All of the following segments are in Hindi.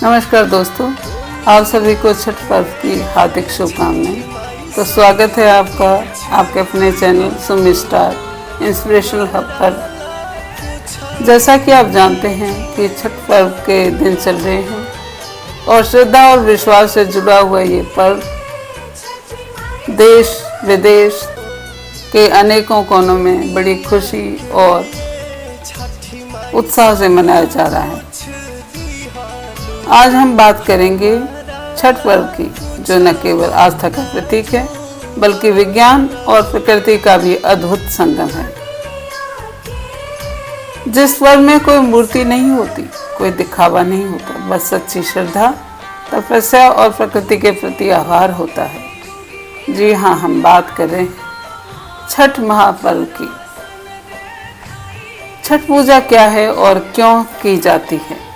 नमस्कार दोस्तों, आप सभी को छठ पर्व की हार्दिक शुभकामनाएं। तो स्वागत है आपका आपके अपने channel Sumi star inspirational hub पर। जैसा कि आप जानते हैं कि छठ पर्व के दिन चल रहे हैं और श्रद्धा और विश्वास से जुड़ा हुआ ये पर्व देश विदेश के अनेकों कोनों में बड़ी खुशी और उत्साह से मनाया जा रहा है। आज हम बात करेंगे छठ पर्व की, जो न केवल आस्था का प्रतीक है बल्कि विज्ञान और प्रकृति का भी अद्भुत संगम है। जिस पर्व में कोई मूर्ति नहीं होती, कोई दिखावा नहीं होता, बस सच्ची श्रद्धा, तपस्या और प्रकृति के प्रति आभार होता है। जी हाँ, हम बात करें छठ महापर्व की। छठ पूजा क्या है और क्यों की जाती है?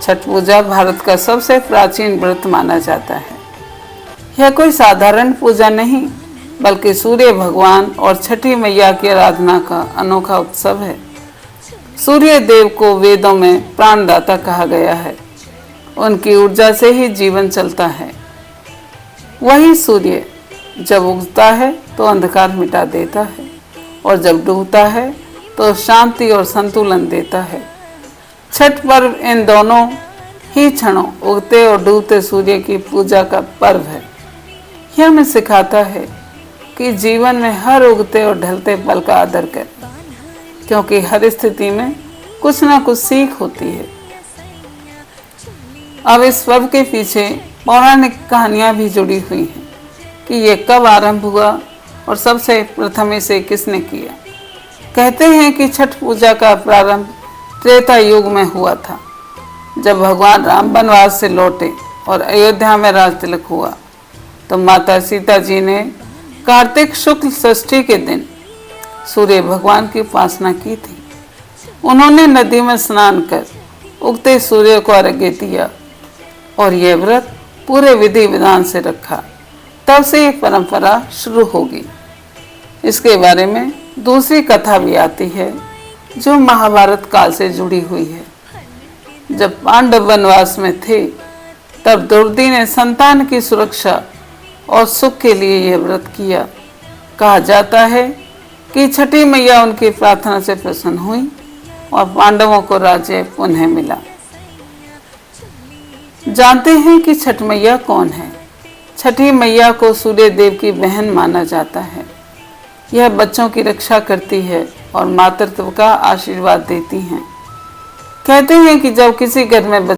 छठ पूजा भारत का सबसे प्राचीन व्रत माना जाता है। यह कोई साधारण पूजा नहीं बल्कि सूर्य भगवान और छठी मैया की आराधना का अनोखा उत्सव है। सूर्य देव को वेदों में प्राणदाता कहा गया है। उनकी ऊर्जा से ही जीवन चलता है। वही सूर्य जब उगता है तो अंधकार मिटा देता है और जब डूबता है तो शांति और संतुलन देता है। छठ पर्व इन दोनों ही क्षणों, उगते और डूबते सूर्य की पूजा का पर्व है। यह हमें सिखाता है कि जीवन में हर उगते और ढलते पल का आदर करें, क्योंकि हर स्थिति में कुछ ना कुछ सीख होती है। अब इस पर्व के पीछे पौराणिक कहानियां भी जुड़ी हुई हैं कि ये कब आरंभ हुआ और सबसे प्रथम इसे किसने किया। कहते हैं कि छठ पूजा का प्रारंभ त्रेता युग में हुआ था, जब भगवान राम वनवास से लौटे और अयोध्या में राज तिलक हुआ। तो माता सीता जी ने कार्तिक शुक्ल षष्ठी के दिन सूर्य भगवान की उपासना की थी। उन्होंने नदी में स्नान कर उगते सूर्य को अर्घ्य दिया और यह व्रत पूरे विधि विधान से रखा। तब से ये परंपरा शुरू होगी। इसके बारे में दूसरी कथा भी आती है जो महाभारत काल से जुड़ी हुई है। जब पांडव वनवास में थे तब द्रौपदी ने संतान की सुरक्षा और सुख के लिए यह व्रत किया। कहा जाता है कि छठी मैया उनकी प्रार्थना से प्रसन्न हुई और पांडवों को राज्य पुनः मिला। जानते हैं कि छठ मैया कौन है? छठी मैया को सूर्य देव की बहन माना जाता है। यह बच्चों की रक्षा करती है और मातृत्व का आशीर्वाद देती हैं। कहते हैं कि जब किसी घर में